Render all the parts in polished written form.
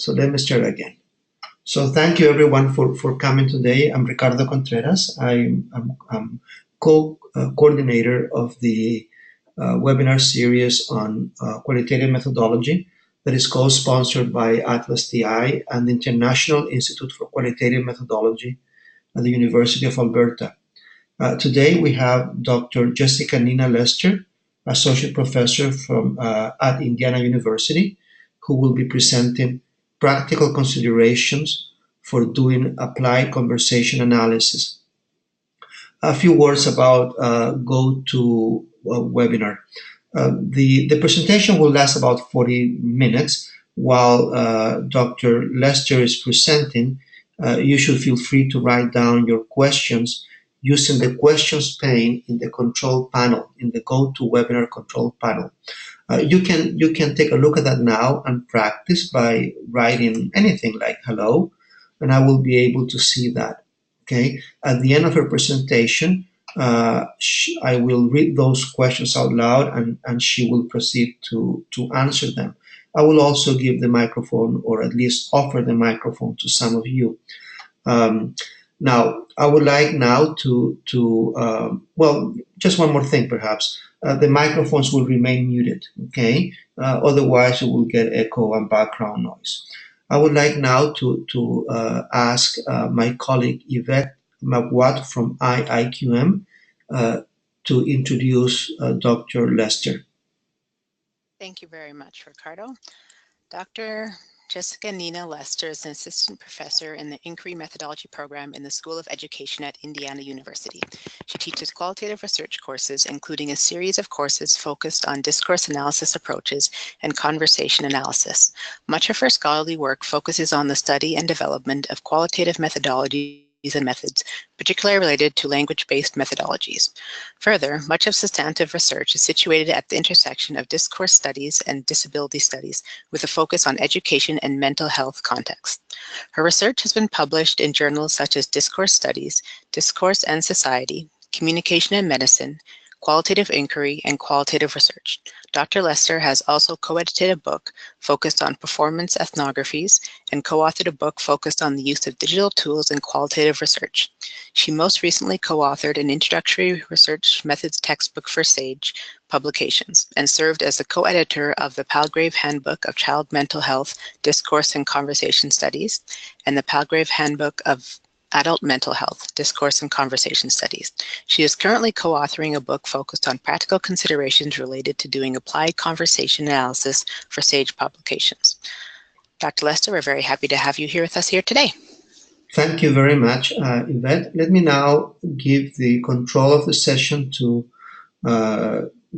So let me start again. So thank you everyone for coming today. I'm Ricardo Contreras. I'm co-coordinator of the webinar series on qualitative methodology that is co-sponsored by ATLAS.ti and the International Institute for Qualitative Methodology at the University of Alberta. Today we have Dr. Jessica Nina Lester, Associate Professor at Indiana University, who will be presenting practical considerations for doing applied conversation analysis. A few words about GoToWebinar. The presentation will last about 40 minutes. While Dr. Lester is presenting, you should feel free to write down your questions using the questions pane in the control panel, in the GoToWebinar control panel. You can take a look at that now and practice by writing anything like hello, and I will be able to see that. Okay. At the end of her presentation, I will read those questions out loud, and she will proceed to answer them. I will also give the microphone, or at least offer the microphone to some of you. Now, I would like now well, just one more thing, perhaps. The microphones will remain muted, okay? Otherwise, you will get echo and background noise. I would like now to ask my colleague Yvette McWatt from IIQM to introduce Dr. Lester. Thank you very much, Ricardo. Dr. Jessica Nina Lester is an assistant professor in the Inquiry Methodology program in the School of Education at Indiana University. She teaches qualitative research courses, including a series of courses focused on discourse analysis approaches and conversation analysis. Much of her scholarly work focuses on the study and development of qualitative methodologies and methods, particularly related to language-based methodologies. Further, much of substantive research is situated at the intersection of discourse studies and disability studies, with a focus on education and mental health contexts. Her research has been published in journals such as Discourse Studies, Discourse and Society, Communication and Medicine, Qualitative Inquiry, and Qualitative Research. Dr. Lester has also co-edited a book focused on performance ethnographies and co-authored a book focused on the use of digital tools in qualitative research. She most recently co-authored an introductory research methods textbook for SAGE publications and served as the co-editor of the Palgrave Handbook of Child Mental Health, Discourse and Conversation Studies and the Palgrave Handbook of Adult Mental Health, Discourse and Conversation Studies. She is currently co-authoring a book focused on practical considerations related to doing applied conversation analysis for SAGE publications. Dr. Lester, we're very happy to have you here with us here today. Thank you very much, Yvette. Let me now give the control of the session to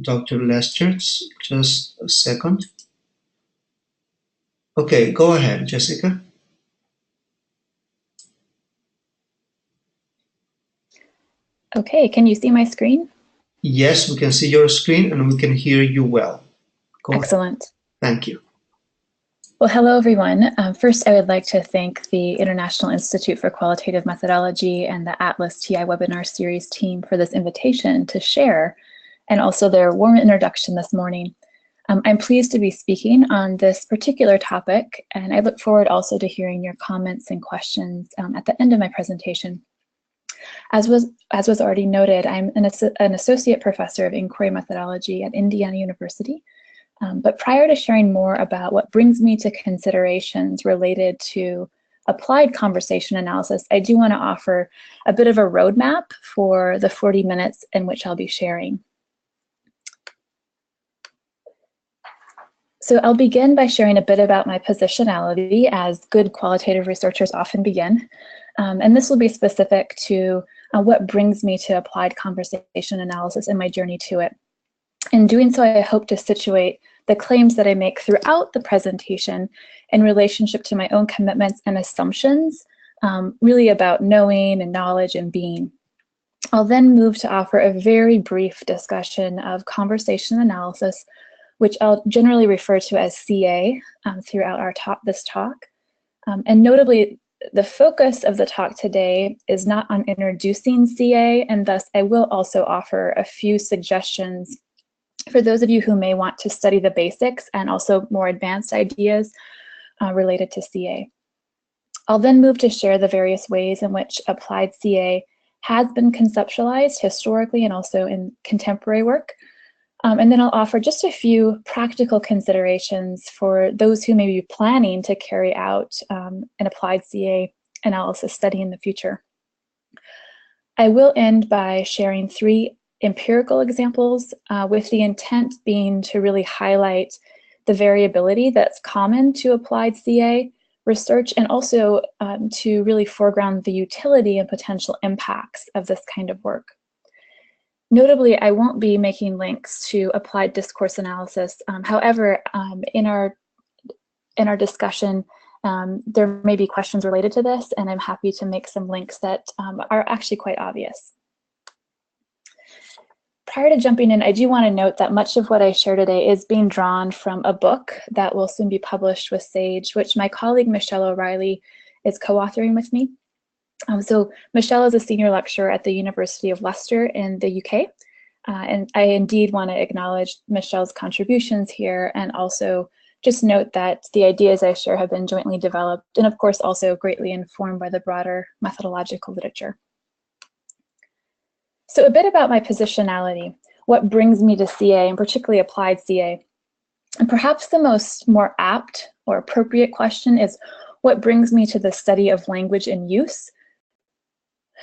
Dr. Lester. Just a second. Okay, go ahead, Jessica. Okay, can you see my screen? Yes, we can see your screen and we can hear you well. Go Excellent. ahead. Thank you. Well, hello, everyone. First, I would like to thank the International Institute for Qualitative Methodology and the ATLAS.ti webinar series team for this invitation to share, and also their warm introduction this morning. I'm pleased to be speaking on this particular topic, and I look forward also to hearing your comments and questions at the end of my presentation. As was already noted, I'm an associate professor of inquiry methodology at Indiana University. But prior to sharing more about what brings me to considerations related to applied conversation analysis, I do want to offer a bit of a roadmap for the 40 minutes in which I'll be sharing. So I'll begin by sharing a bit about my positionality, as good qualitative researchers often begin. And this will be specific to what brings me to applied conversation analysis and my journey to it. In doing so, I hope to situate the claims that I make throughout the presentation in relationship to my own commitments and assumptions, really about knowing and knowledge and being. I'll then move to offer a very brief discussion of conversation analysis, which I'll generally refer to as CA throughout this talk. And notably, the focus of the talk today is not on introducing CA, and thus I will also offer a few suggestions for those of you who may want to study the basics and also more advanced ideas related to CA. I'll then move to share the various ways in which applied CA has been conceptualized historically and also in contemporary work. And then I'll offer just a few practical considerations for those who may be planning to carry out an applied CA analysis study in the future. I will end by sharing 3 empirical examples with the intent being to really highlight the variability that's common to applied CA research, and also to really foreground the utility and potential impacts of this kind of work. Notably, I won't be making links to applied discourse analysis. However, in our discussion, there may be questions related to this, and I'm happy to make some links that are actually quite obvious. Prior to jumping in, I do want to note that much of what I share today is being drawn from a book that will soon be published with SAGE, which my colleague Michelle O'Reilly is co-authoring with me. So Michelle is a senior lecturer at the University of Leicester in the UK. And I indeed want to acknowledge Michelle's contributions here, and also just note that the ideas I share have been jointly developed and of course also greatly informed by the broader methodological literature. So a bit about my positionality, what brings me to CA, and particularly applied CA. And perhaps the more apt or appropriate question is, what brings me to the study of language in use?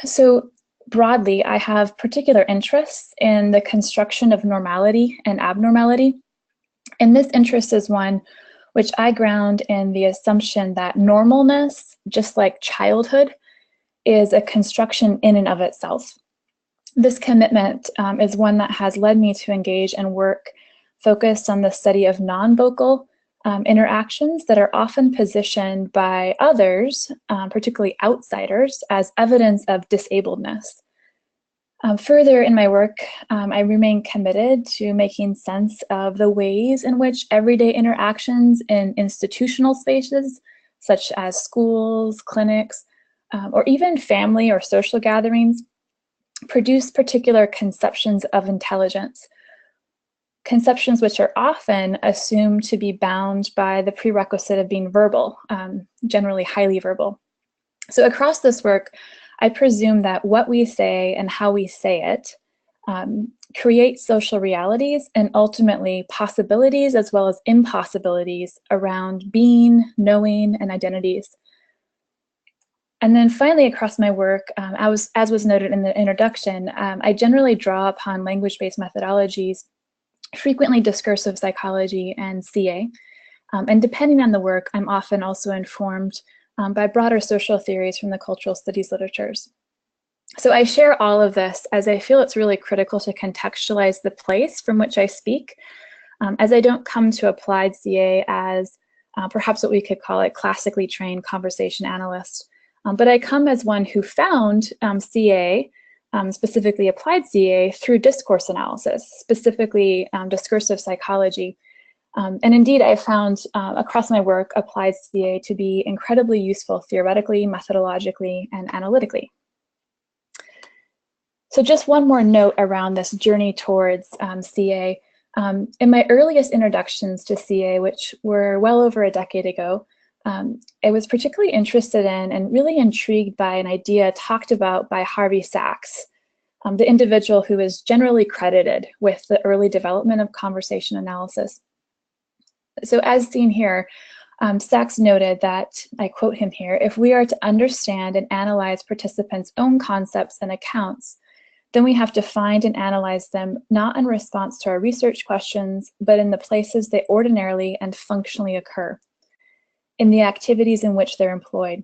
So broadly, I have particular interests in the construction of normality and abnormality. And this interest is one which I ground in the assumption that normalness, just like childhood, is a construction in and of itself. This commitment is one that has led me to engage in work focused on the study of non-vocal interactions that are often positioned by others, particularly outsiders, as evidence of disabledness. Further in my work, I remain committed to making sense of the ways in which everyday interactions in institutional spaces, such as schools, clinics, or even family or social gatherings, produce particular conceptions of intelligence, conceptions which are often assumed to be bound by the prerequisite of being verbal, generally highly verbal. So across this work, I presume that what we say and how we say it create social realities and ultimately possibilities as well as impossibilities around being, knowing, and identities. And then finally, across my work, as was noted in the introduction, I generally draw upon language-based methodologies, frequently discursive psychology and CA. And depending on the work, I'm often also informed by broader social theories from the cultural studies literatures. So I share all of this as I feel it's really critical to contextualize the place from which I speak, as I don't come to applied CA as perhaps what we could call a classically trained conversation analyst. But I come as one who found CA, specifically applied CA, through discourse analysis, specifically discursive psychology. And indeed, I found across my work applied CA to be incredibly useful theoretically, methodologically, and analytically. So just one more note around this journey towards CA. In my earliest introductions to CA, which were well over a decade ago, I was particularly interested in and really intrigued by an idea talked about by Harvey Sachs, the individual who is generally credited with the early development of conversation analysis. So as seen here, Sachs noted that, I quote him here, "If we are to understand and analyze participants' own concepts and accounts, then we have to find and analyze them not in response to our research questions, but in the places they ordinarily and functionally occur, in the activities in which they're employed."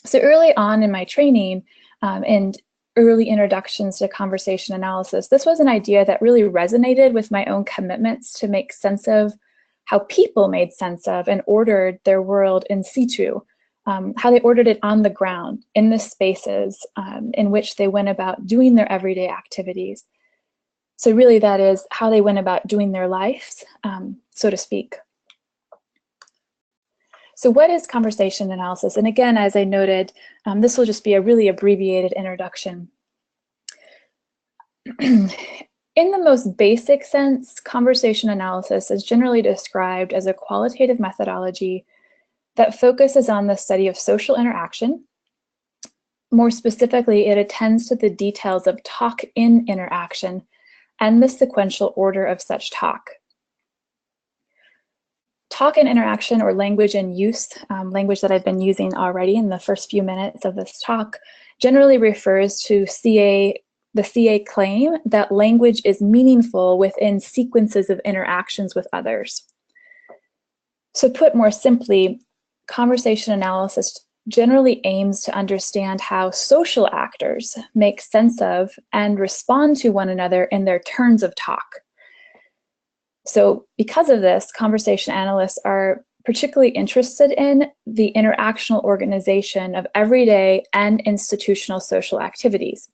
So early on in my training and early introductions to conversation analysis, this was an idea that really resonated with my own commitments to make sense of how people made sense of and ordered their world in situ, how they ordered it on the ground, in the spaces in which they went about doing their everyday activities. So really that is how they went about doing their lives, so to speak. So what is conversation analysis? And again, as I noted, this will just be a really abbreviated introduction. In the most basic sense, conversation analysis is generally described as a qualitative methodology that focuses on the study of social interaction. More specifically, it attends to the details of talk in interaction and the sequential order of such talk. Talk and interaction, or language and use, language that I've been using already in the first few minutes of this talk, generally refers to the CA claim that language is meaningful within sequences of interactions with others. So put more simply, conversation analysis generally aims to understand how social actors make sense of and respond to one another in their turns of talk. So because of this, conversation analysts are particularly interested in the interactional organization of everyday and institutional social activities,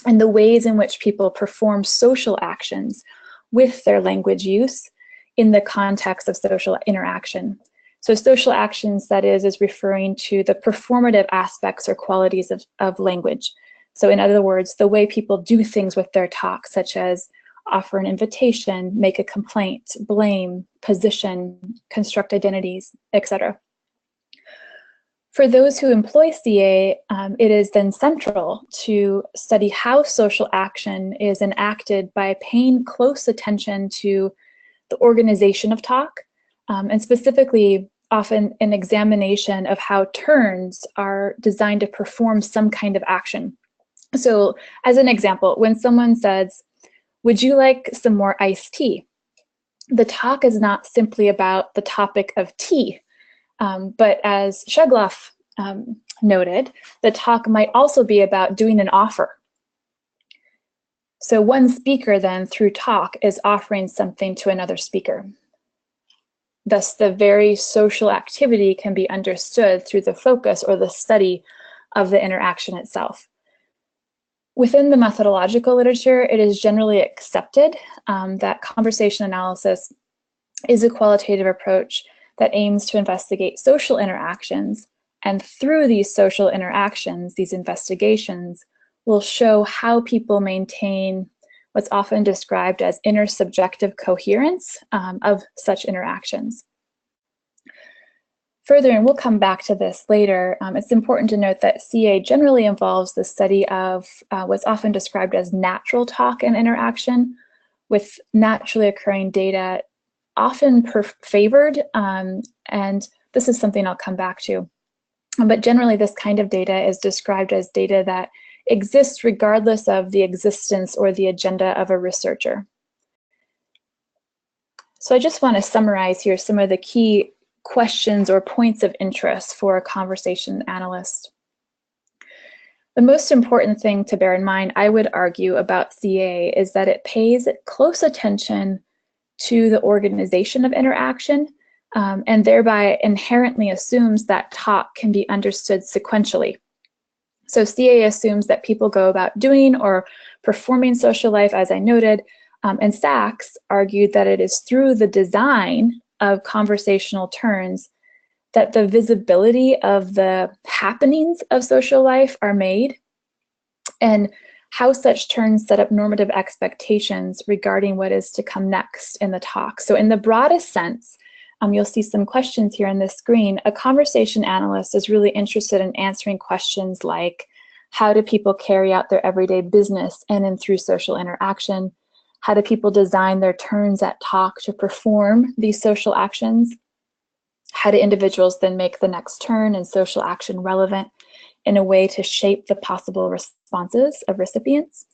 and the ways in which people perform social actions with their language use in the context of social interaction. So social actions, that is referring to the performative aspects or qualities of language. So in other words, the way people do things with their talk, such as offer an invitation, make a complaint, blame, position, construct identities, etc. For those who employ CA, it is then central to study how social action is enacted by paying close attention to the organization of talk, and specifically often an examination of how turns are designed to perform some kind of action. So as an example, when someone says, "Would you like some more iced tea?" The talk is not simply about the topic of tea, but as Shegloff noted, the talk might also be about doing an offer. So one speaker then, through talk, is offering something to another speaker. Thus, the very social activity can be understood through the focus or the study of the interaction itself. Within the methodological literature, it is generally accepted that conversation analysis is a qualitative approach that aims to investigate social interactions, and through these social interactions, these investigations will show how people maintain what's often described as intersubjective coherence of such interactions. Further, and we'll come back to this later, it's important to note that CA generally involves the study of what's often described as natural talk and interaction, with naturally occurring data often favored, and this is something I'll come back to. But generally, this kind of data is described as data that exists regardless of the existence or the agenda of a researcher. So I just want to summarize here some of the key questions or points of interest for a conversation analyst. The most important thing to bear in mind, I would argue, about CA is that it pays close attention to the organization of interaction, and thereby inherently assumes that talk can be understood sequentially. So CA assumes that people go about doing or performing social life, as I noted, and Sachs argued that it is through the design of conversational turns that the visibility of the happenings of social life are made, and how such turns set up normative expectations regarding what is to come next in the talk. So in the broadest sense, you'll see some questions here on this screen. A conversation analyst is really interested in answering questions like, how do people carry out their everyday business in and through social interaction? How do people design their turns at talk to perform these social actions? How do individuals then make the next turn and social action relevant in a way to shape the possible responses of recipients?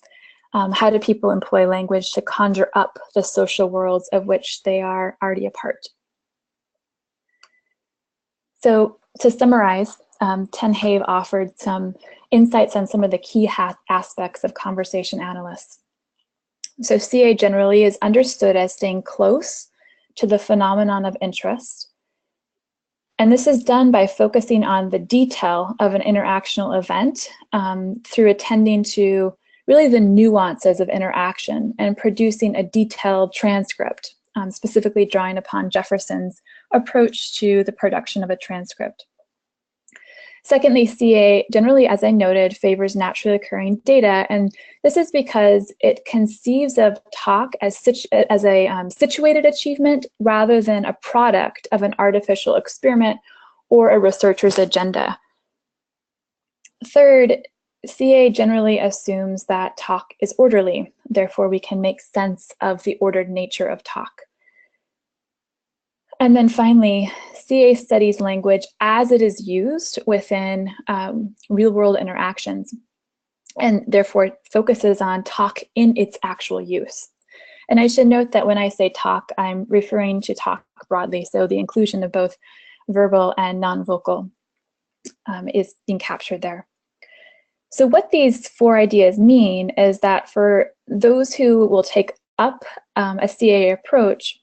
How do people employ language to conjure up the social worlds of which they are already a part? So to summarize, Tenhave offered some insights on some of the key aspects of conversation analysts. So CA generally is understood as staying close to the phenomenon of interest. And this is done by focusing on the detail of an interactional event through attending to really the nuances of interaction and producing a detailed transcript, specifically drawing upon Jefferson's approach to the production of a transcript. Secondly, CA generally, as I noted, favors naturally occurring data, and this is because it conceives of talk as a situated achievement rather than a product of an artificial experiment or a researcher's agenda. Third, CA generally assumes that talk is orderly, therefore we can make sense of the ordered nature of talk. And then finally, CA studies language as it is used within real-world interactions, and therefore focuses on talk in its actual use. And I should note that when I say talk, I'm referring to talk broadly, so the inclusion of both verbal and non-vocal is being captured there. So what these 4 ideas mean is that for those who will take up a CA approach,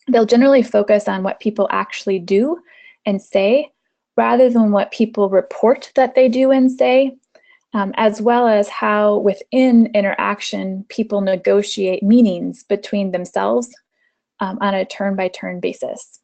they'll generally focus on what people actually do and say, rather than what people report that they do and say, as well as how within interaction people negotiate meanings between themselves on a turn-by-turn basis.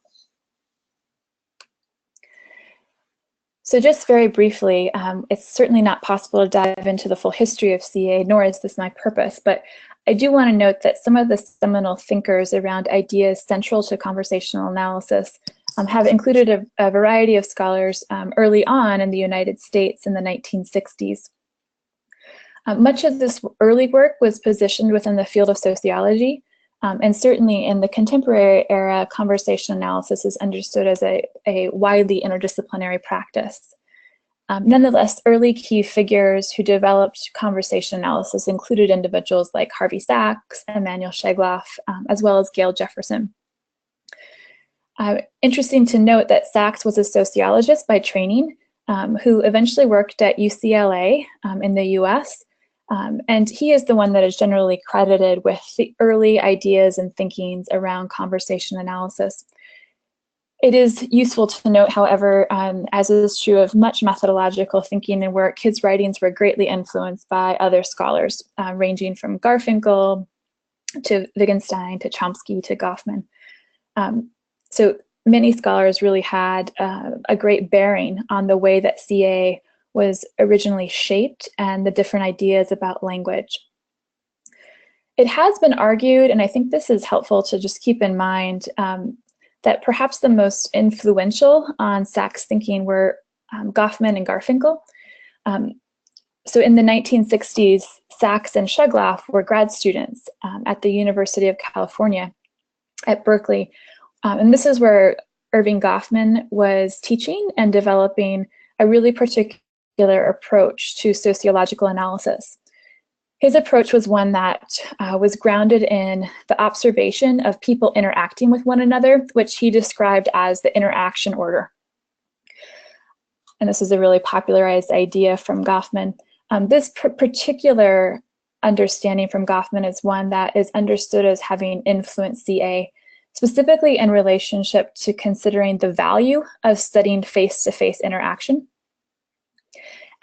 So just very briefly, it's certainly not possible to dive into the full history of CA, nor is this my purpose, but I do want to note that some of the seminal thinkers around ideas central to conversational analysis have included a variety of scholars early on in the United States in the 1960s. Much of this early work was positioned within the field of sociology, and certainly in the contemporary era, conversation analysis is understood as a widely interdisciplinary practice. Nonetheless, early key figures who developed conversation analysis included individuals like Harvey Sachs, Emanuel Shegloff, as well as Gail Jefferson. Interesting to note that Sachs was a sociologist by training, who eventually worked at UCLA in the US, and he is the one that is generally credited with the early ideas and thinkings around conversation analysis. It is useful to note, however, as is true of much methodological thinking and work, his writings were greatly influenced by other scholars, ranging from Garfinkel to Wittgenstein to Chomsky to Goffman. So many scholars really had a great bearing on the way that CA was originally shaped and the different ideas about language. It has been argued, and I think this is helpful to just keep in mind, that perhaps the most influential on Sachs' thinking were Goffman and Garfinkel. So in the 1960s, Sachs and Shegloff were grad students at the University of California at Berkeley. And this is where Erving Goffman was teaching and developing a really particular approach to sociological analysis. His approach was one that was grounded in the observation of people interacting with one another, which he described as the interaction order. And this is a really popularized idea from Goffman. This particular understanding from Goffman is one that is understood as having influenced CA, specifically in relationship to considering the value of studying face-to-face interaction.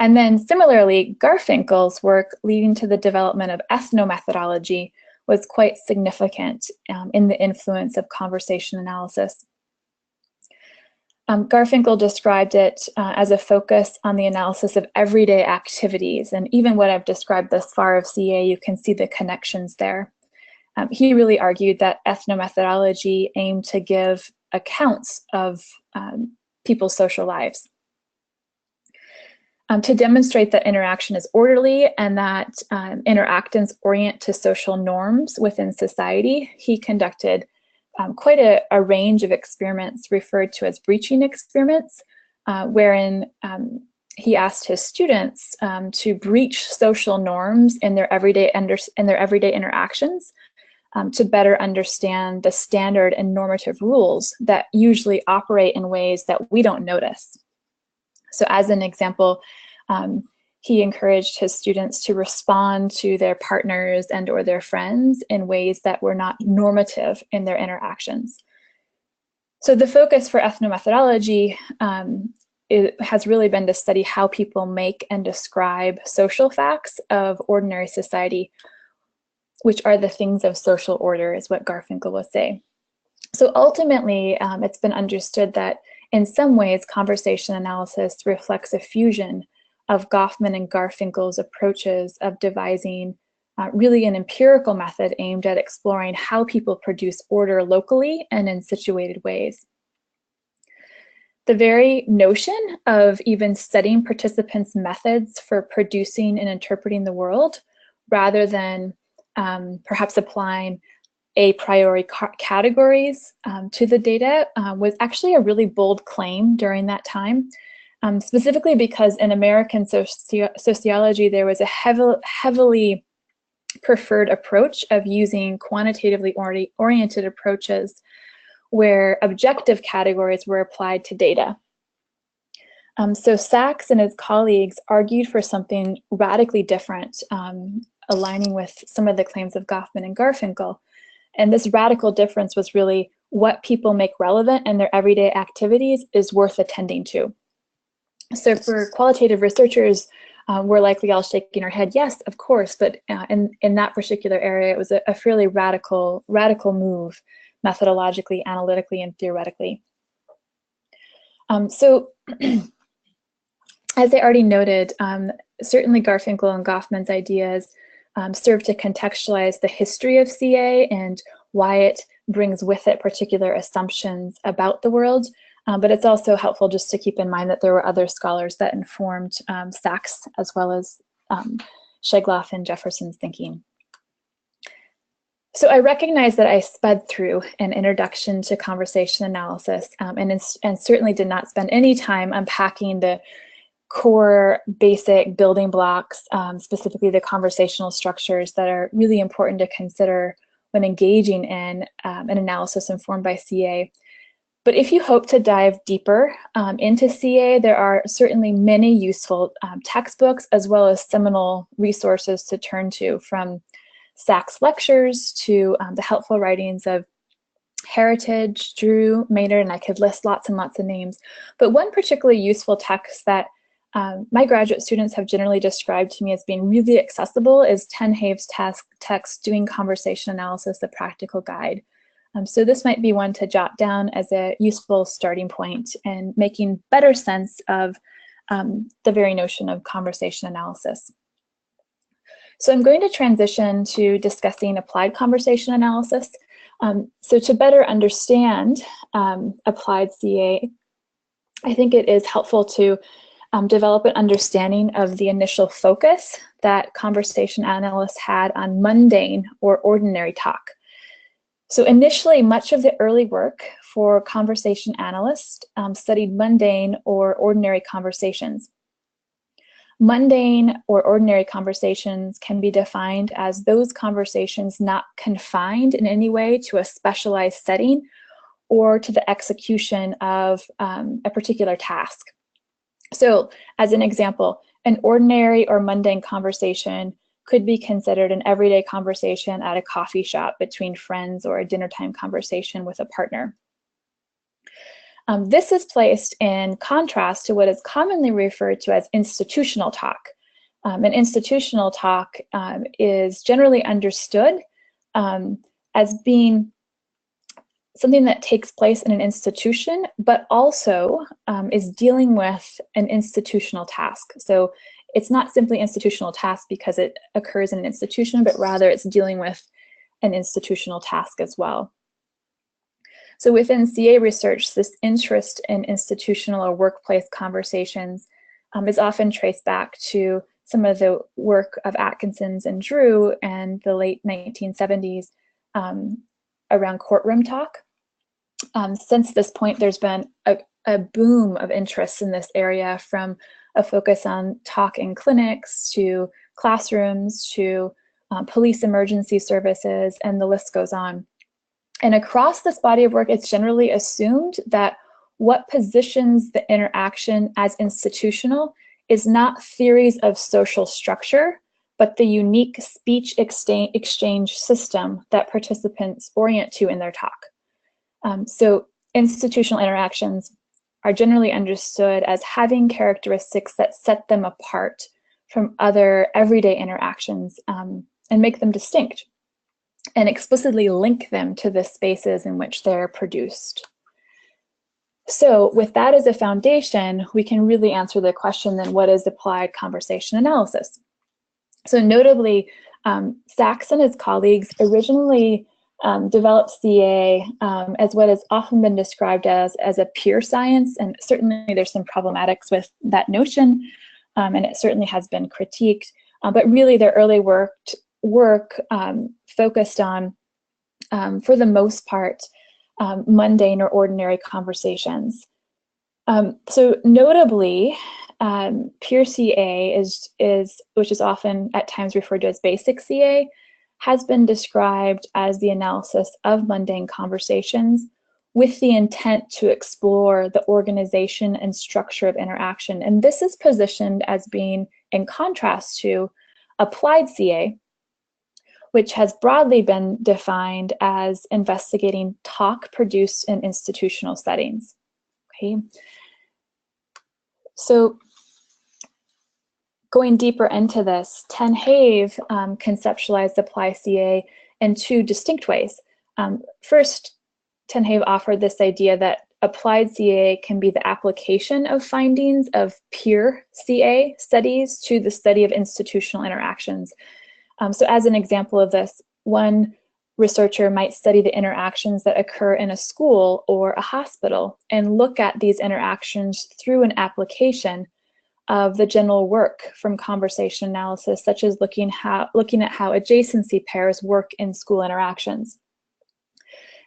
And then similarly, Garfinkel's work leading to the development of ethnomethodology was quite significant in the influence of conversation analysis. Garfinkel described it as a focus on the analysis of everyday activities. And even what I've described thus far of CA, you can see the connections there. He really argued that ethnomethodology aimed to give accounts of people's social lives. To demonstrate that interaction is orderly and that interactants orient to social norms within society, he conducted quite a range of experiments referred to as breaching experiments, wherein he asked his students to breach social norms in their everyday interactions to better understand the standard and normative rules that usually operate in ways that we don't notice. So as an example, he encouraged his students to respond to their partners and or their friends in ways that were not normative in their interactions. So the focus for ethnomethodology has really been to study how people make and describe social facts of ordinary society, which are the things of social order, is what Garfinkel would say. So ultimately, it's been understood that in some ways, conversation analysis reflects a fusion of Goffman and Garfinkel's approaches of devising really an empirical method aimed at exploring how people produce order locally and in situated ways. the very notion of even studying participants' methods for producing and interpreting the world, rather than perhaps applying a priori categories to the data, was actually a really bold claim during that time, specifically because in American sociology, there was a heavily preferred approach of using quantitatively oriented approaches where objective categories were applied to data. So Sachs and his colleagues argued for something radically different, aligning with some of the claims of Goffman and Garfinkel. And this radical difference was really what people make relevant in their everyday activities is worth attending to. So for qualitative researchers, we're likely all shaking our head, yes, of course, but in that particular area, it was a fairly radical move, methodologically, analytically, and theoretically. So as I already noted, certainly Garfinkel and Goffman's ideas serve to contextualize the history of CA and why it brings with it particular assumptions about the world. But it's also helpful just to keep in mind that there were other scholars that informed Sachs as well as Schegloff and Jefferson's thinking. So I recognize that I sped through an introduction to conversation analysis and certainly did not spend any time unpacking the core basic building blocks, specifically the conversational structures that are really important to consider when engaging in an analysis informed by CA. But if you hope to dive deeper into CA, there are certainly many useful textbooks as well as seminal resources to turn to, from Sachs lectures to the helpful writings of Heritage, Drew, Maynard, and I could list lots and lots of names. But one particularly useful text that my graduate students have generally described to me as being really accessible is Tenhave's text, Doing Conversation Analysis, a Practical Guide. So this might be one to jot down as a useful starting point in making better sense of the very notion of conversation analysis. So I'm going to transition to discussing applied conversation analysis. So to better understand applied CA, I think it is helpful to develop an understanding of the initial focus that conversation analysts had on mundane or ordinary talk. So initially, much of the early work for conversation analysts studied mundane or ordinary conversations. Mundane or ordinary conversations can be defined as those conversations not confined in any way to a specialized setting or to the execution of a particular task. So as an example, an ordinary or mundane conversation could be considered an everyday conversation at a coffee shop between friends or a dinner time conversation with a partner. This is placed in contrast to what is commonly referred to as institutional talk. And institutional talk is generally understood as being something that takes place in an institution, but also is dealing with an institutional task. So it's not simply institutional task because it occurs in an institution, but rather it's dealing with an institutional task as well. So within CA research, this interest in institutional or workplace conversations is often traced back to some of the work of Atkinson's and Drew in the late 1970s around courtroom talk. Since this point, there's been a boom of interest in this area, from a focus on talk in clinics to classrooms to police emergency services, and the list goes on. And across this body of work, it's generally assumed that what positions the interaction as institutional is not theories of social structure, but the unique speech exchange system that participants orient to in their talk. So institutional interactions are generally understood as having characteristics that set them apart from other everyday interactions and make them distinct, and explicitly link them to the spaces in which they're produced. So with that as a foundation, we can really answer the question, then, what is applied conversation analysis? So notably, Sachs and his colleagues originally developed CA as what has often been described as a pure science, and certainly there's some problematics with that notion, and it certainly has been critiqued, but really their early work focused on, for the most part, mundane or ordinary conversations. So notably, pure CA is which is often at times referred to as basic CA, has been described as the analysis of mundane conversations with the intent to explore the organization and structure of interaction. And this is positioned as being in contrast to applied CA, which has broadly been defined as investigating talk produced in institutional settings. Okay. So going deeper into this, Ten Have conceptualized applied CA in two distinct ways. First, Ten Have offered this idea that applied CA can be the application of findings of pure CA studies to the study of institutional interactions. So as an example of this, one researcher might study the interactions that occur in a school or a hospital and look at these interactions through an application of the general work from conversation analysis, such as looking at how adjacency pairs work in school interactions.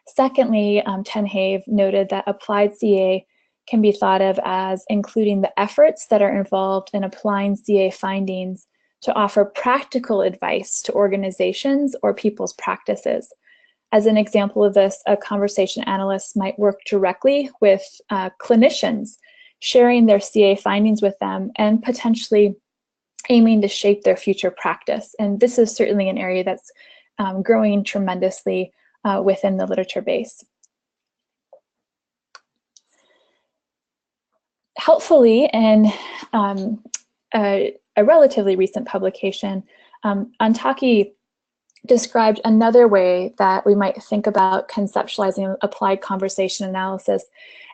Secondly, Ten Have noted that applied CA can be thought of as including the efforts that are involved in applying CA findings to offer practical advice to organizations or people's practices. As an example of this, a conversation analyst might work directly with clinicians, sharing their CA findings with them and potentially aiming to shape their future practice. And this is certainly an area that's growing tremendously within the literature base. Helpfully, in a relatively recent publication, Antaki described another way that we might think about conceptualizing applied conversation analysis.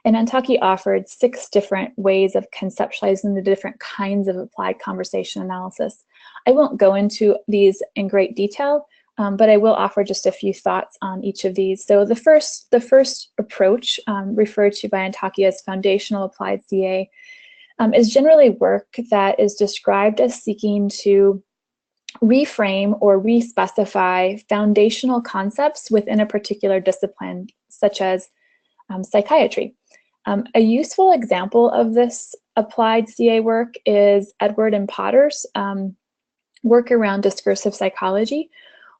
And Antaki offered 6 different ways of conceptualizing the different kinds of applied conversation analysis. I won't go into these in great detail, but I will offer just a few thoughts on each of these. So the first approach, referred to by Antaki as foundational applied CA, is generally work that is described as seeking to reframe or re-specify foundational concepts within a particular discipline, such as psychiatry. A useful example of this applied CA work is Edward and Potter's work around discursive psychology,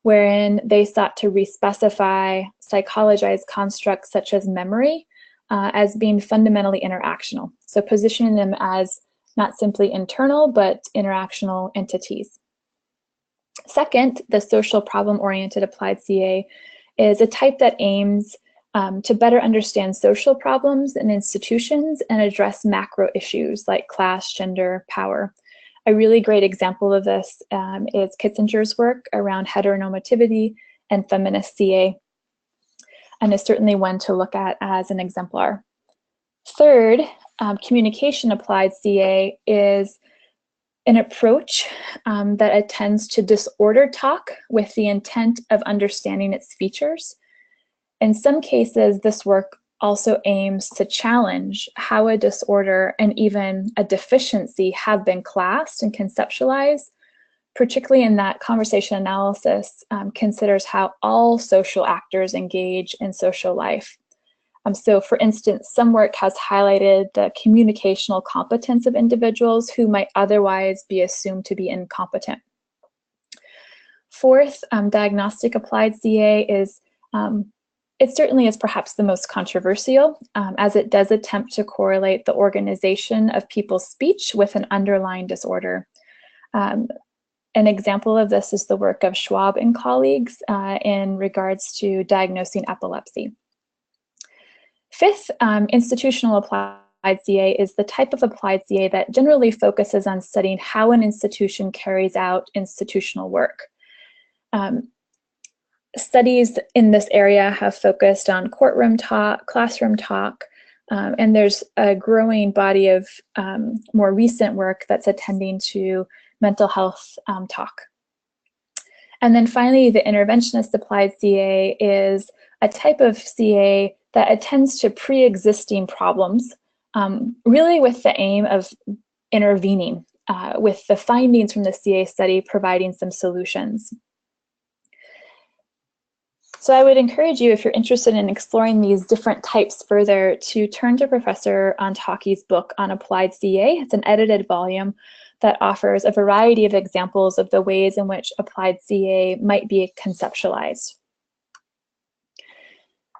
wherein they sought to re-specify psychologized constructs such as memory as being fundamentally interactional. So positioning them as not simply internal, but interactional entities. Second, the social problem-oriented applied CA is a type that aims to better understand social problems in institutions and address macro issues like class, gender, power. A really great example of this is Kitzinger's work around heteronormativity and feminist CA, and is certainly one to look at as an exemplar. Third, communication applied CA is an approach that attends to disorder talk with the intent of understanding its features. In some cases, this work also aims to challenge how a disorder and even a deficiency have been classed and conceptualized, particularly in that conversation analysis considers how all social actors engage in social life. So for instance, some work has highlighted the communicational competence of individuals who might otherwise be assumed to be incompetent. Fourth, diagnostic applied CA is, it certainly is perhaps the most controversial, as it does attempt to correlate the organization of people's speech with an underlying disorder. An example of this is the work of Schwab and colleagues in regards to diagnosing epilepsy. Fifth, institutional applied CA is the type of applied CA that generally focuses on studying how an institution carries out institutional work. Studies in this area have focused on courtroom talk, classroom talk, and there's a growing body of more recent work that's attending to mental health talk. And then finally, the interventionist applied CA is a type of CA that attends to pre-existing problems, really with the aim of intervening, with the findings from the CA study providing some solutions. So I would encourage you, if you're interested in exploring these different types further, to turn to Professor Antaki's book on applied CA. It's an edited volume that offers a variety of examples of the ways in which applied CA might be conceptualized.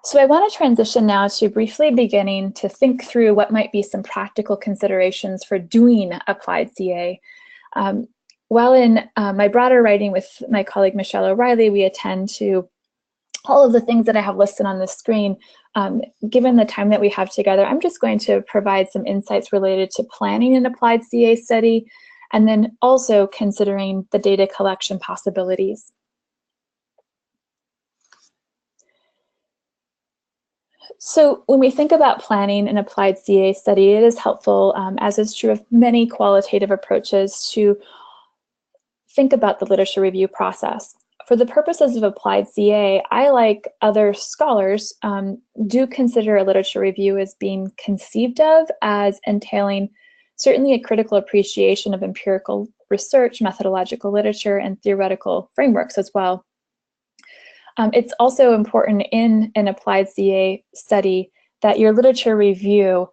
So I want to transition now to briefly beginning to think through what might be some practical considerations for doing applied CA. While in my broader writing with my colleague Michelle O'Reilly, we attend to all of the things that I have listed on the screen. Given the time that we have together, I'm just going to provide some insights related to planning an applied CA study, and then also considering the data collection possibilities. So when we think about planning an applied CA study, it is helpful, as is true of many qualitative approaches, to think about the literature review process. For the purposes of applied CA, I, like other scholars, do consider a literature review as being conceived of as entailing certainly a critical appreciation of empirical research, methodological literature, and theoretical frameworks as well. It's also important in an applied CA study that your literature review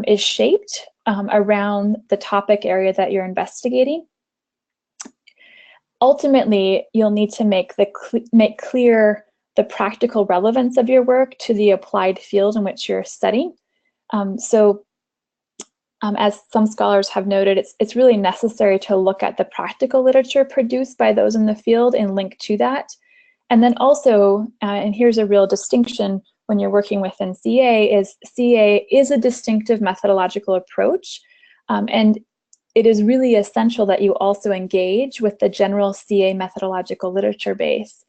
is shaped around the topic area that you're investigating. Ultimately, you'll need to make clear the practical relevance of your work to the applied field in which you're studying. As some scholars have noted, it's really necessary to look at the practical literature produced by those in the field and link to that. And then also, and here's a real distinction when you're working within CA is a distinctive methodological approach, and it is really essential that you also engage with the general CA methodological literature base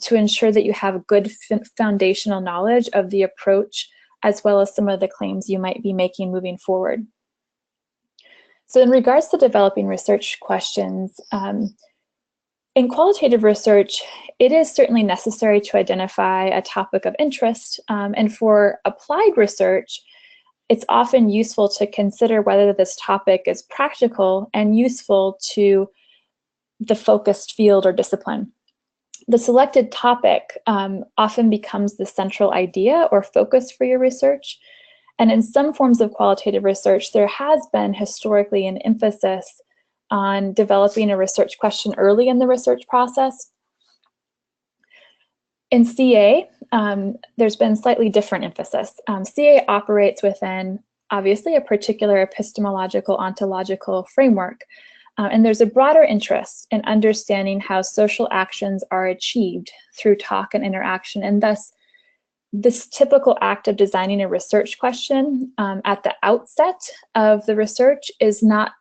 to ensure that you have good foundational knowledge of the approach, as well as some of the claims you might be making moving forward. So in regards to developing research questions, in qualitative research, it is certainly necessary to identify a topic of interest, and for applied research, it's often useful to consider whether this topic is practical and useful to the focused field or discipline. The selected topic often becomes the central idea or focus for your research, and in some forms of qualitative research, there has been historically an emphasis on developing a research question early in the research process. In CA, there's been slightly different emphasis. CA operates within, obviously, a particular epistemological ontological framework, and there's a broader interest in understanding how social actions are achieved through talk and interaction, and thus this typical act of designing a research question at the outset of the research is not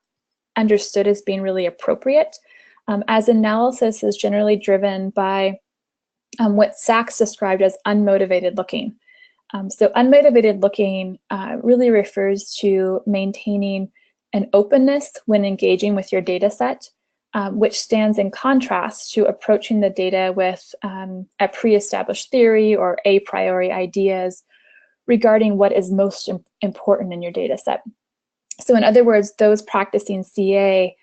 understood as being really appropriate, as analysis is generally driven by what Sachs described as unmotivated looking. So unmotivated looking really refers to maintaining an openness when engaging with your data set, which stands in contrast to approaching the data with a pre-established theory or a priori ideas regarding what is most important in your data set. So in other words, those practicing CA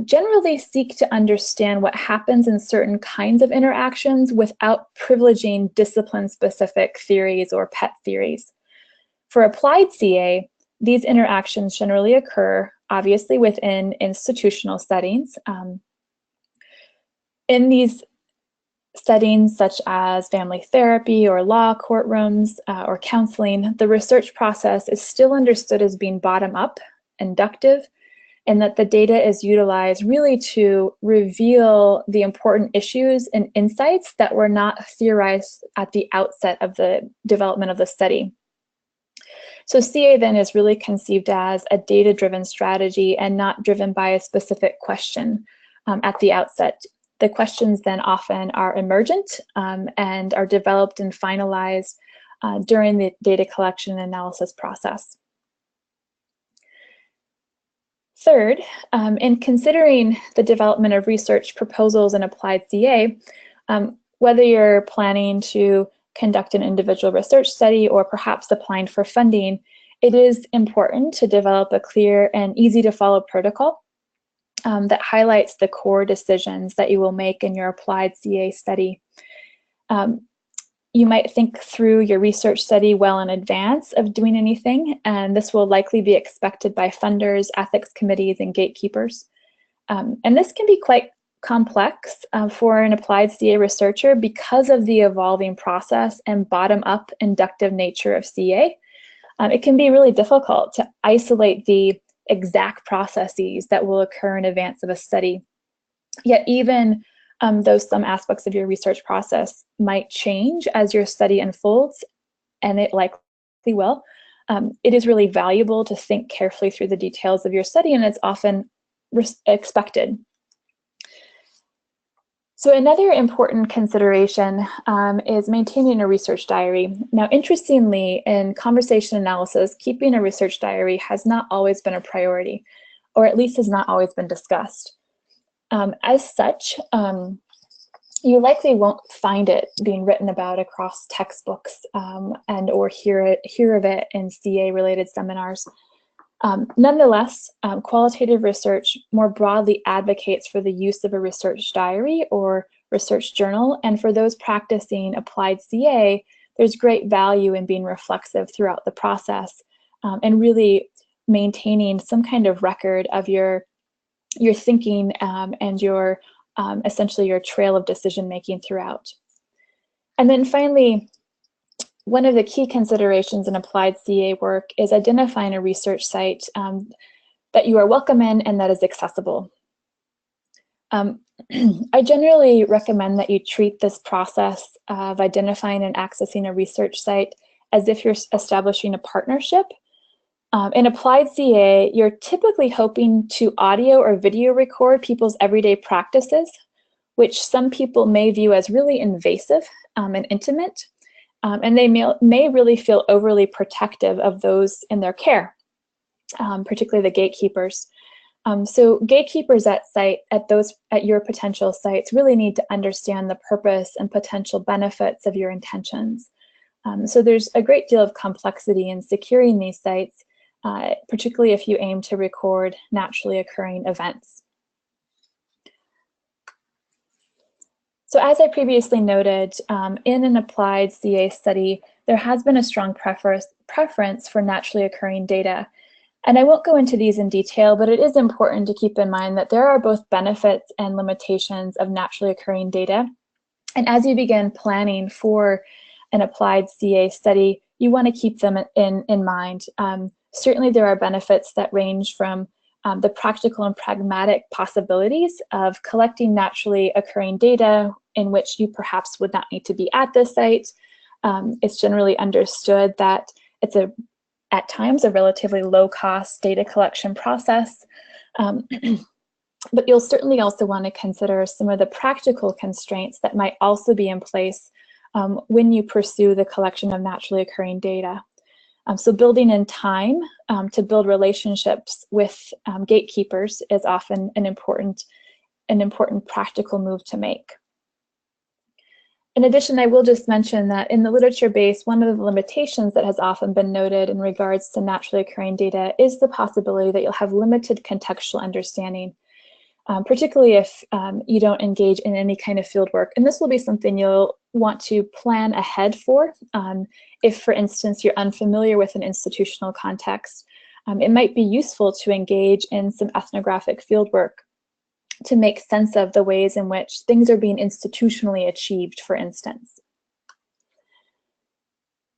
generally seek to understand what happens in certain kinds of interactions without privileging discipline-specific theories or pet theories. For applied CA, these interactions generally occur, obviously, within institutional settings. In these settings, such as family therapy or law courtrooms or counseling, the research process is still understood as being bottom-up, inductive, and that the data is utilized really to reveal the important issues and insights that were not theorized at the outset of the development of the study. So CA then is really conceived as a data-driven strategy and not driven by a specific question at the outset. The questions then often are emergent and are developed and finalized during the data collection and analysis process. Third, in considering the development of research proposals in applied CA, whether you're planning to conduct an individual research study or perhaps applying for funding, it is important to develop a clear and easy to follow protocol that highlights the core decisions that you will make in your applied CA study. You might think through your research study well in advance of doing anything, and this will likely be expected by funders, ethics committees, and gatekeepers. And this can be quite complex for an applied CA researcher because of the evolving process and bottom-up inductive nature of CA. It can be really difficult to isolate the exact processes that will occur in advance of a study. Yet even though some aspects of your research process might change as your study unfolds, and it likely will, it is really valuable to think carefully through the details of your study, and it's often expected. So another important consideration is maintaining a research diary. Now, interestingly, in conversation analysis, keeping a research diary has not always been a priority, or at least has not always been discussed. As such, you likely won't find it being written about across textbooks and or hear of it in CA-related seminars. Nonetheless, qualitative research more broadly advocates for the use of a research diary or research journal, and for those practicing applied CA, there's great value in being reflexive throughout the process and really maintaining some kind of record of your thinking and your essentially your trail of decision making throughout. And then finally, one of the key considerations in applied CA work is identifying a research site that you are welcome in and that is accessible. I generally recommend that you treat this process of identifying and accessing a research site as if you're establishing a partnership. In applied CA, you're typically hoping to audio or video record people's everyday practices, which some people may view as really invasive and intimate, and they may really feel overly protective of those in their care, particularly the gatekeepers. So gatekeepers at your potential sites really need to understand the purpose and potential benefits of your intentions. So there's a great deal of complexity in securing these sites, particularly if you aim to record naturally occurring events. So as I previously noted, in an applied CA study, there has been a strong preference for naturally occurring data. And I won't go into these in detail, but it is important to keep in mind that there are both benefits and limitations of naturally occurring data. And as you begin planning for an applied CA study, you want to keep them in mind. Certainly there are benefits that range from the practical and pragmatic possibilities of collecting naturally occurring data in which you perhaps would not need to be at the site. It's generally understood that it's at times a relatively low-cost data collection process. But you'll certainly also want to consider some of the practical constraints that might also be in place when you pursue the collection of naturally occurring data. So building in time to build relationships with gatekeepers is often an important practical move to make. In addition, I will just mention that in the literature base, one of the limitations that has often been noted in regards to naturally occurring data is the possibility that you'll have limited contextual understanding, particularly if you don't engage in any kind of field work. And this will be something you'll want to plan ahead for. If, for instance, you're unfamiliar with an institutional context, it might be useful to engage in some ethnographic field work to make sense of the ways in which things are being institutionally achieved, for instance.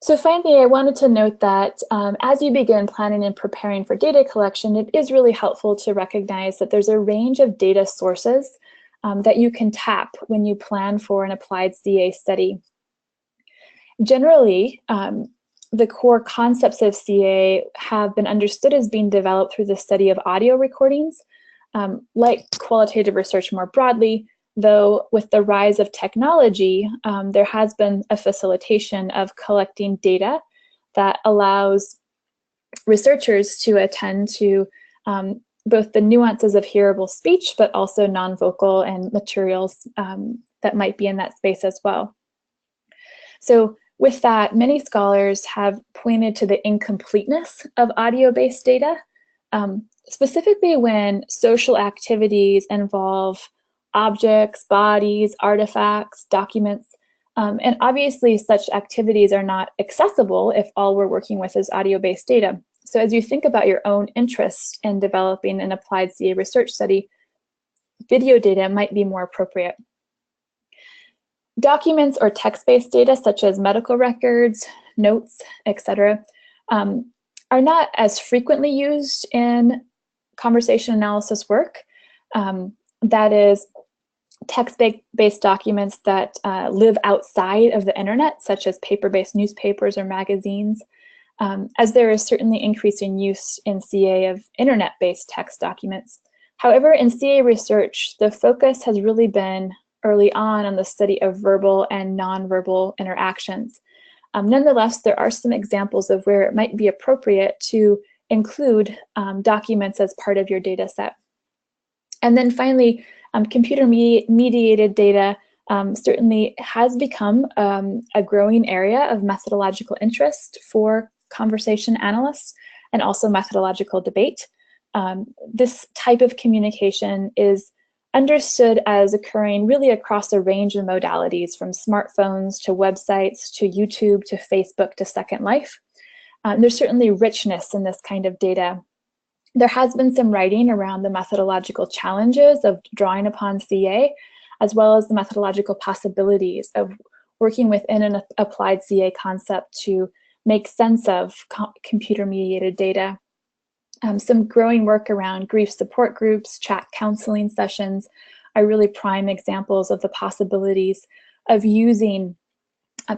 So finally, I wanted to note that as you begin planning and preparing for data collection, it is really helpful to recognize that there's a range of data sources that you can tap when you plan for an applied CA study. Generally, the core concepts of CA have been understood as being developed through the study of audio recordings. Like qualitative research more broadly, though with the rise of technology, there has been a facilitation of collecting data that allows researchers to attend to both the nuances of hearable speech, but also non-vocal and materials that might be in that space as well. So with that, many scholars have pointed to the incompleteness of audio-based data, specifically when social activities involve objects, bodies, artifacts, documents, and obviously such activities are not accessible if all we're working with is audio-based data. So as you think about your own interest in developing an applied CA research study, video data might be more appropriate. Documents or text-based data such as medical records, notes, etc., are not as frequently used in conversation analysis work. That is, text-based documents that live outside of the internet, such as paper-based newspapers or magazines, as there is certainly increasing use in CA of internet-based text documents. However, in CA research, the focus has really been early on the study of verbal and nonverbal interactions. Nonetheless, there are some examples of where it might be appropriate to include documents as part of your data set. And then finally, computer-mediated data certainly has become a growing area of methodological interest for conversation analysts and also methodological debate. This type of communication is understood as occurring really across a range of modalities, from smartphones to websites to YouTube to Facebook to Second Life. There's certainly richness in this kind of data. There has been some writing around the methodological challenges of drawing upon CA, as well as the methodological possibilities of working within an applied CA concept to make sense of computer-mediated data. Some growing work around grief support groups, chat counseling sessions are really prime examples of the possibilities of using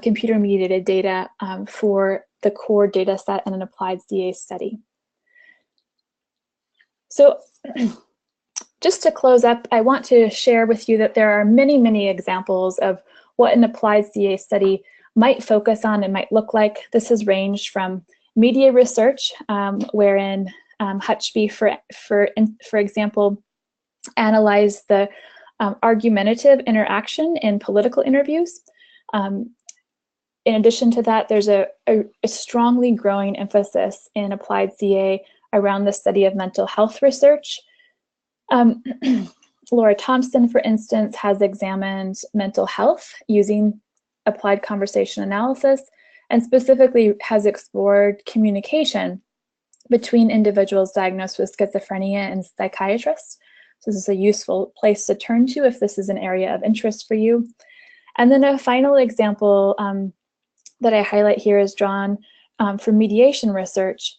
computer-mediated data for the core data set in an applied CA study. So just to close up, I want to share with you that there are many, many examples of what an applied CA study might focus on and might look like. This has ranged from media research, wherein Hutchby, for example, analyzed the argumentative interaction in political interviews. In addition to that, there's a strongly growing emphasis in applied CA around the study of mental health research. Laura Thompson, for instance, has examined mental health using applied conversation analysis, and specifically has explored communication between individuals diagnosed with schizophrenia and psychiatrists. So this is a useful place to turn to if this is an area of interest for you. And then a final example that I highlight here is drawn from mediation research.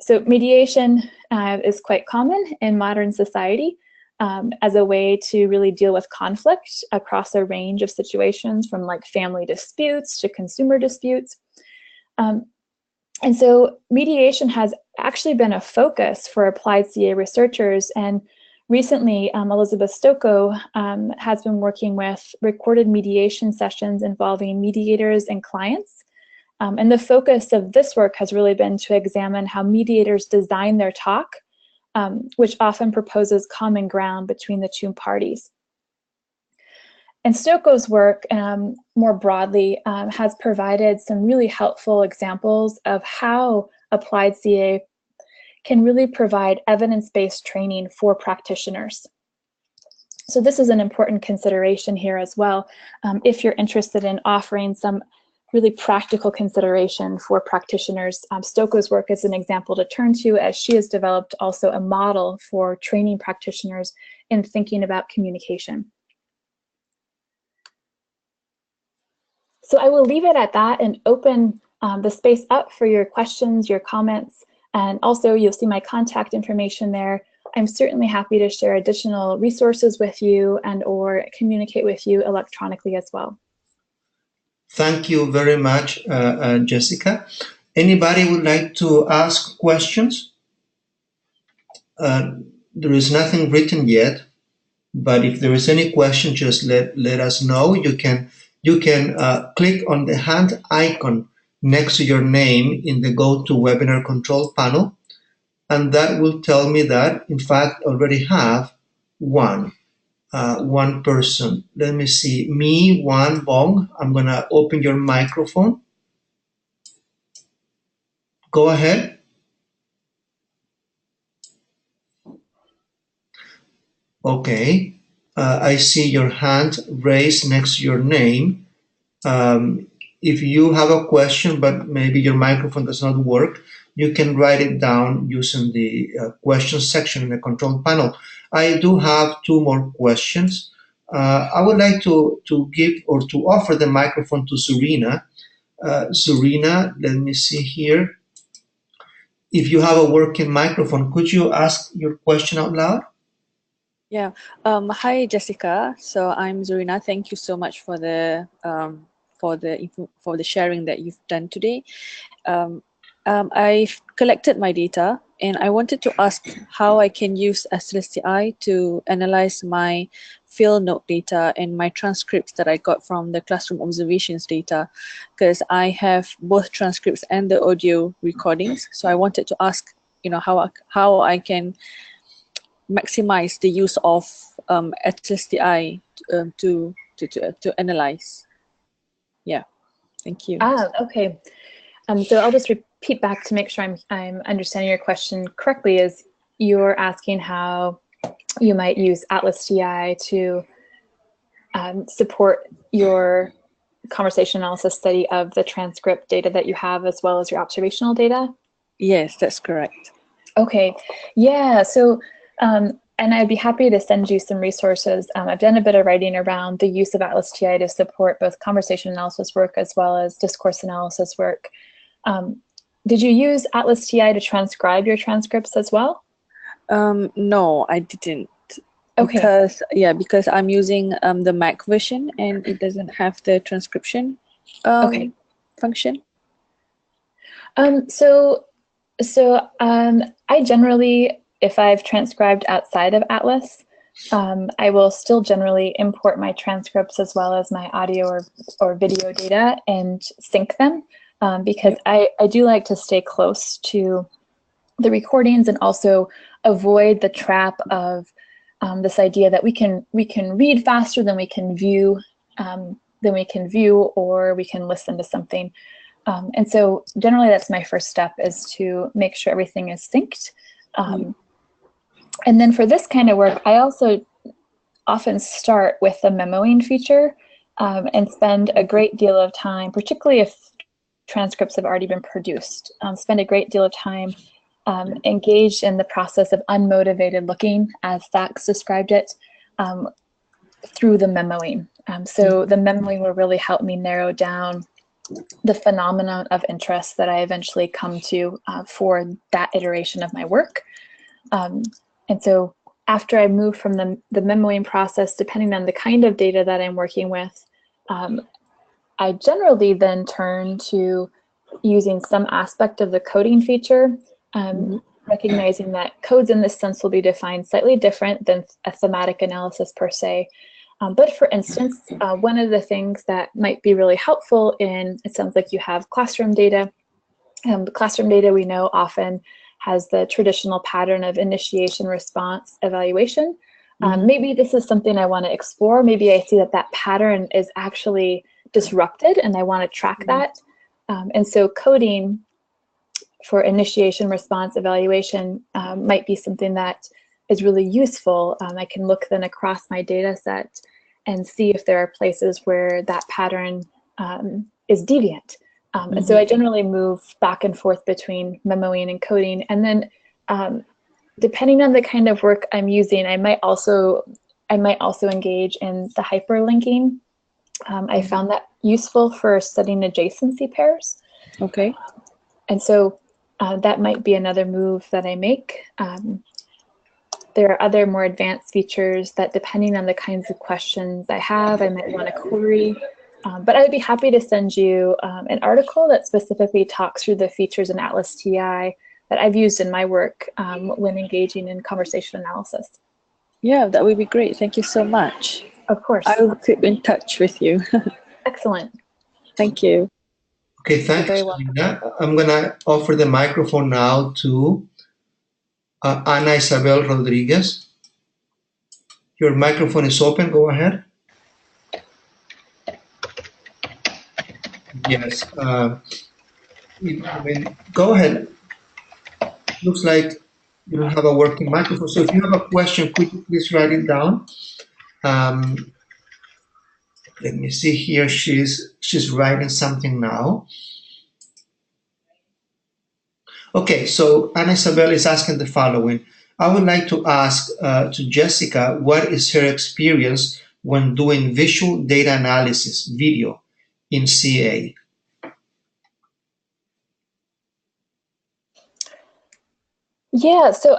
So mediation is quite common in modern society as a way to really deal with conflict across a range of situations, from like family disputes to consumer disputes. And so mediation has actually been a focus for applied CA researchers, and recently Elizabeth Stocco has been working with recorded mediation sessions involving mediators and clients. And the focus of this work has really been to examine how mediators design their talk, which often proposes common ground between the two parties. And Stocco's work, more broadly, has provided some really helpful examples of how applied CA can really provide evidence-based training for practitioners. So this is an important consideration here as well, if you're interested in offering some really practical consideration for practitioners. Stocco's work is an example to turn to, as she has developed also a model for training practitioners in thinking about communication. So I will leave it at that and open the space up for your questions, your comments, and also you'll see my contact information there. I'm certainly happy to share additional resources with you and or communicate with you electronically as well. Thank you very much, Jessica. Anybody would like to ask questions? There is nothing written yet, but if there is any question, just let us know. You can click on the hand icon next to your name in the GoToWebinar control panel, and that will tell me that, in fact, I already have one person. Let me see, me, one, Bong. I'm going to open your microphone. Go ahead. Okay. I see your hand raised next to your name. If you have a question, but maybe your microphone does not work, you can write it down using the questions section in the control panel. I do have two more questions. I would like to give or to offer the microphone to Surina. Surina, let me see here. If you have a working microphone, could you ask your question out loud? Yeah. Hi, Jessica. So I'm Zorina. Thank you so much for the sharing that you've done today. I've collected my data, and I wanted to ask how I can use ATLAS.ti to analyze my field note data and my transcripts that I got from the classroom observations data, because I have both transcripts and the audio recordings. So I wanted to ask, how I can maximize the use of ATLAS.ti to analyze. Yeah, thank you. Okay. So I'll just repeat back to make sure I'm understanding your question correctly. Is you're asking how you might use ATLAS.ti to support your conversation analysis study of the transcript data that you have, as well as your observational data? Yes, that's correct. Okay, yeah. So, and I'd be happy to send you some resources. I've done a bit of writing around the use of ATLAS.ti to support both conversation analysis work as well as discourse analysis work. Did you use ATLAS.ti to transcribe your transcripts as well? No, I didn't. Okay. Because I'm using the Mac version and it doesn't have the transcription function. I generally, if I've transcribed outside of Atlas, I will still generally import my transcripts as well as my audio or video data and sync them, because I do like to stay close to the recordings and also avoid the trap of this idea that we can read faster than we can view, or we can listen to something. And so generally that's my first step, is to make sure everything is synced. And then for this kind of work, I also often start with the memoing feature and spend a great deal of time, particularly if transcripts have already been produced, spend a great deal of time engaged in the process of unmotivated looking, as Sachs described it, through the memoing. So the memoing will really help me narrow down the phenomenon of interest that I eventually come to for that iteration of my work. And so after I move from the memoing process, depending on the kind of data that I'm working with, I generally then turn to using some aspect of the coding feature, recognizing that codes in this sense will be defined slightly different than a thematic analysis per se. But for instance, one of the things that might be really helpful it sounds like you have classroom data. The classroom data we know often has the traditional pattern of initiation, response, evaluation. Maybe this is something I want to explore. Maybe I see that pattern is actually disrupted and I want to track that. And so coding for initiation, response, evaluation might be something that is really useful. I can look then across my data set and see if there are places where that pattern is deviant. And so I generally move back and forth between memoing and coding. And then depending on the kind of work I'm using, I might also engage in the hyperlinking. I found that useful for studying adjacency pairs. Okay. And so that might be another move that I make. There are other more advanced features that, depending on the kinds of questions I have, I might want to query. But I'd be happy to send you an article that specifically talks through the features in ATLAS.ti that I've used in my work when engaging in conversation analysis. Yeah, that would be great. Thank you so much. Of course. I will keep in touch with you. Excellent. Thank you. Okay, thanks, Linda. I'm going to offer the microphone now to Ana Isabel Rodriguez. Your microphone is open. Go ahead. Yes. Go ahead. Looks like you don't have a working microphone. So if you have a question, could you please write it down? Let me see here. She's writing something now. Okay, so Ana Isabel is asking the following. I would like to ask to Jessica, what is her experience when doing visual data analysis, video, in CA? Yeah, so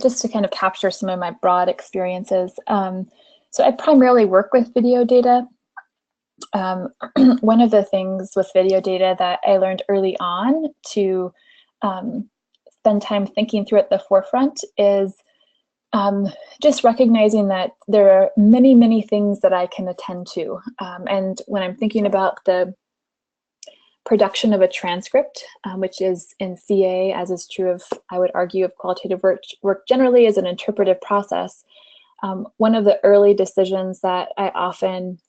just to kind of capture some of my broad experiences. So I primarily work with video data. One of the things with video data that I learned early on to spend time thinking through at the forefront is just recognizing that there are many, many things that I can attend to. And when I'm thinking about the production of a transcript, which is in CA, as is true of, I would argue, of qualitative work generally, is an interpretive process. One of the early decisions that I often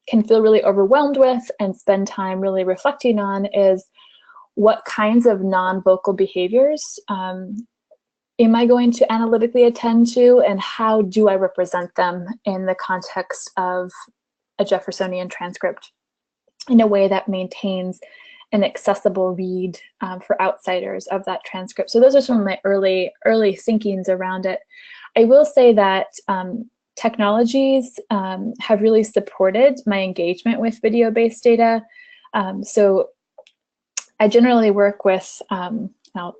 can feel really overwhelmed with and spend time really reflecting on is what kinds of non-vocal behaviors am I going to analytically attend to, and how do I represent them in the context of a Jeffersonian transcript in a way that maintains an accessible read for outsiders of that transcript. So those are some of my early thinkings around it. I will say that technologies have really supported my engagement with video-based data. So I generally work with, I'll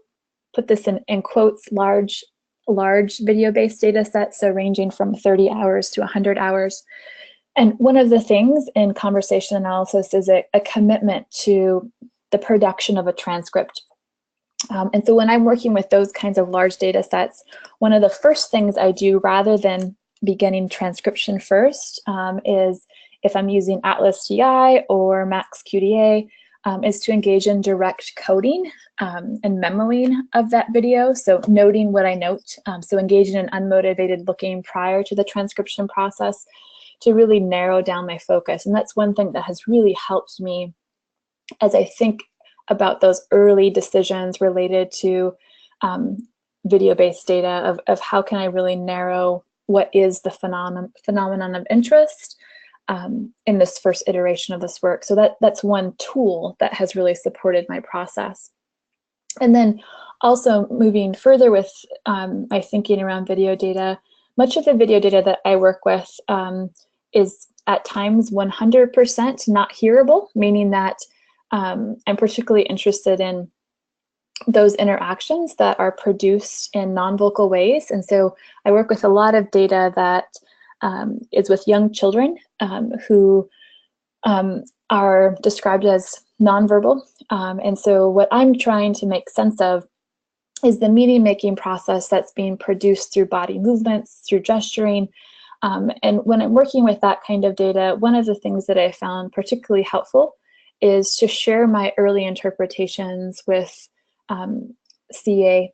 put this in quotes, large video-based data sets, so ranging from 30 hours to 100 hours. And one of the things in conversation analysis is a commitment to the production of a transcript. And so when I'm working with those kinds of large data sets, one of the first things I do, rather than beginning transcription first, is if I'm using ATLAS.ti or MaxQDA, is to engage in direct coding and memoing of that video. So noting what I note, so engaging in unmotivated looking prior to the transcription process to really narrow down my focus. And that's one thing that has really helped me as I think about those early decisions related to video-based data of how can I really narrow what is the phenomenon of interest in this first iteration of this work. So that's one tool that has really supported my process. And then also moving further with my thinking around video data, much of the video data that I work with is at times 100% not hearable, meaning that I'm particularly interested in those interactions that are produced in non-vocal ways. And so I work with a lot of data that is with young children who are described as nonverbal. And so what I'm trying to make sense of is the meaning-making process that's being produced through body movements, through gesturing. And when I'm working with that kind of data, one of the things that I found particularly helpful is to share my early interpretations with CA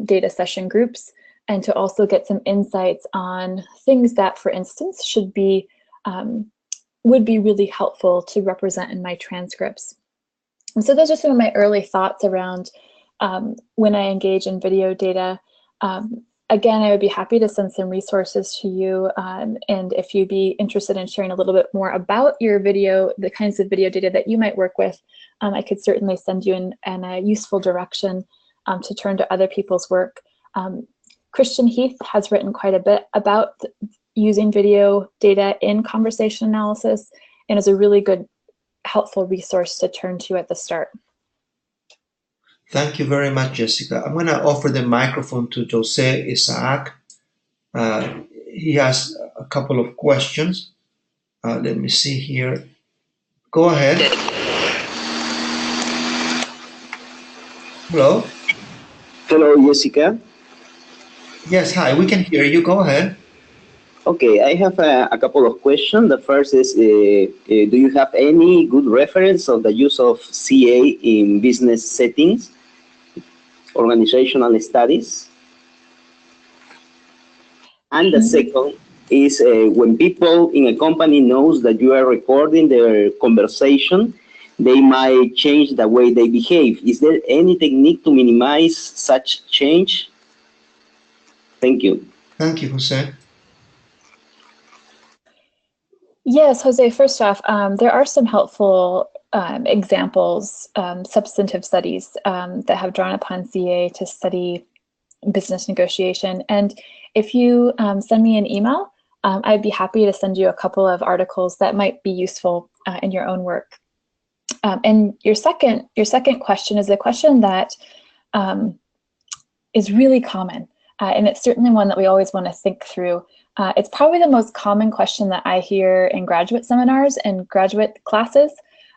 data session groups, and to also get some insights on things that, for instance, should be would be really helpful to represent in my transcripts. And so those are some of my early thoughts around when I engage in video data. Again, I would be happy to send some resources to you, and if you'd be interested in sharing a little bit more about your video, the kinds of video data that you might work with, I could certainly send you in a useful direction to turn to other people's work. Christian Heath has written quite a bit about using video data in conversation analysis, and is a really good, helpful resource to turn to at the start. Thank you very much, Jessica. I'm going to offer the microphone to Jose Isaac. He has a couple of questions. Let me see here. Go ahead. Hello? Hello, Jessica. Yes, hi, we can hear you. Go ahead. Okay, I have a couple of questions. The first is, do you have any good reference of the use of CA in business settings? organizational studies. And the second is when people in a company knows that you are recording their conversation, they might change the way they behave. Is there any technique to minimize such change? Thank you. Thank you, Jose. Yes, Jose, first off, there are some helpful examples, substantive studies that have drawn upon CA to study business negotiation. And if you send me an email, I'd be happy to send you a couple of articles that might be useful in your own work. And your second question is a question that is really common. And it's certainly one that we always want to think through. It's probably the most common question that I hear in graduate seminars and graduate classes.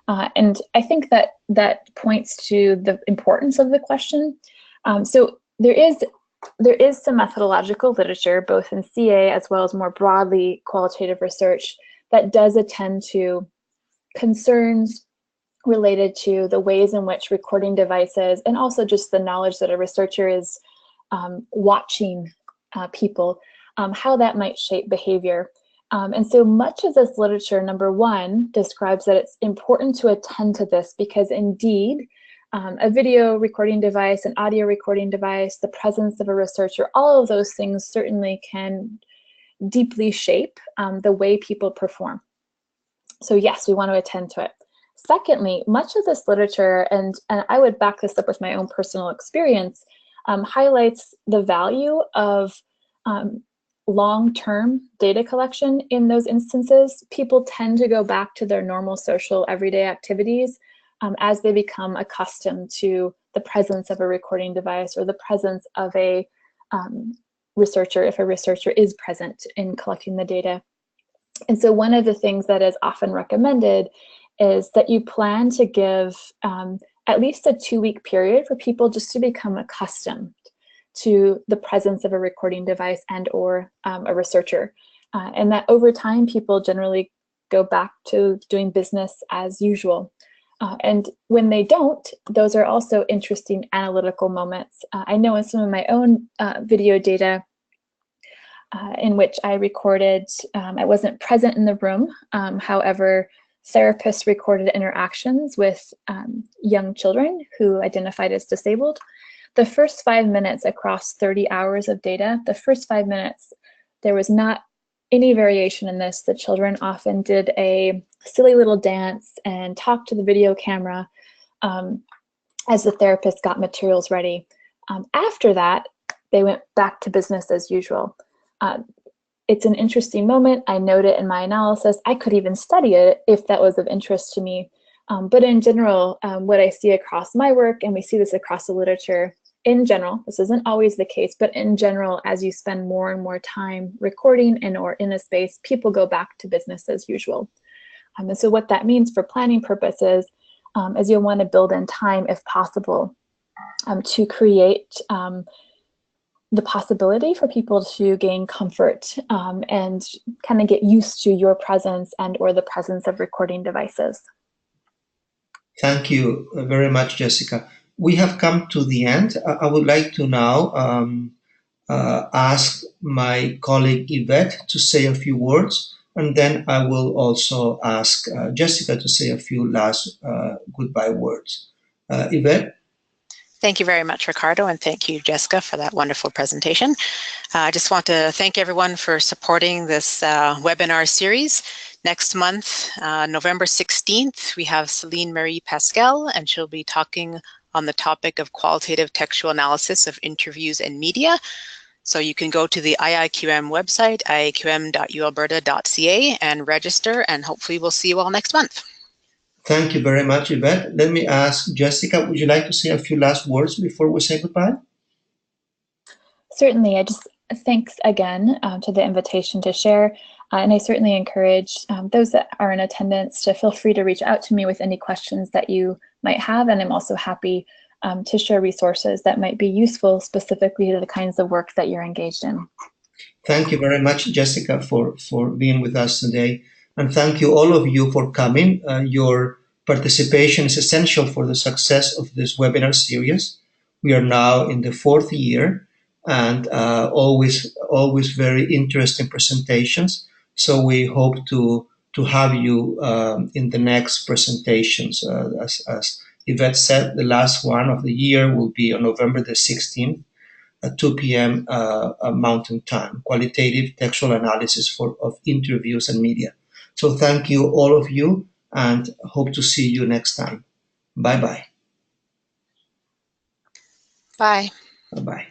And I think that points to the importance of the question. So there is some methodological literature, both in CA as well as more broadly qualitative research, that does attend to concerns related to the ways in which recording devices and also just the knowledge that a researcher is watching people, how that might shape behavior. And so much of this literature, number one, describes that it's important to attend to this because indeed, a video recording device, an audio recording device, the presence of a researcher, all of those things certainly can deeply shape the way people perform. So yes, we want to attend to it. Secondly, much of this literature, and I would back this up with my own personal experience, highlights the value of long-term data collection in those instances. People tend to go back to their normal social everyday activities as they become accustomed to the presence of a recording device or the presence of a researcher, if a researcher is present in collecting the data. And so one of the things that is often recommended is that you plan to give at least a 2-week period for people just to become accustomed to the presence of a recording device and or a researcher. And that over time, people generally go back to doing business as usual. And when they don't, those are also interesting analytical moments. I know in some of my own video data in which I recorded, I wasn't present in the room. However, therapists recorded interactions with young children who identified as disabled. The first 5 minutes across 30 hours of data, the first 5 minutes, there was not any variation in this. The children often did a silly little dance and talked to the video camera as the therapist got materials ready. After that, they went back to business as usual. It's an interesting moment. I note it in my analysis. I could even study it if that was of interest to me. But in general, what I see across my work, and we see this across the literature in general, this isn't always the case, but in general, as you spend more and more time recording and or in a space, people go back to business as usual. And so what that means for planning purposes is you'll want to build in time, if possible, to create the possibility for people to gain comfort and kind of get used to your presence and or the presence of recording devices. Thank you very much, Jessica. We have come to the end. I would like to now ask my colleague Yvette to say a few words, and then I will also ask Jessica to say a few last goodbye words. Yvette? Thank you very much, Ricardo, and thank you, Jessica, for that wonderful presentation. I just want to thank everyone for supporting this webinar series. Next month, November 16th, we have Celine Marie Pascal, and she'll be talking on the topic of qualitative textual analysis of interviews and media. So you can go to the IIQM website, IIQM.ualberta.ca, and register, and hopefully we'll see you all next month. Thank you very much, Yvette. Let me ask Jessica, would you like to say a few last words before we say goodbye? Certainly. I just thanks again to the invitation to share. And I certainly encourage those that are in attendance to feel free to reach out to me with any questions that you might have. And I'm also happy to share resources that might be useful specifically to the kinds of work that you're engaged in. Thank you very much, Jessica, for being with us today. And thank you, all of you, for coming. Your participation is essential for the success of this webinar series. We are now in the fourth year, and always very interesting presentations. So we hope to have you in the next presentations. As Yvette said, the last one of the year will be on November the 16th at 2 p.m. Mountain Time, qualitative textual analysis of interviews and media. So thank you, all of you, and hope to see you next time. Bye-bye. Bye. Bye-bye.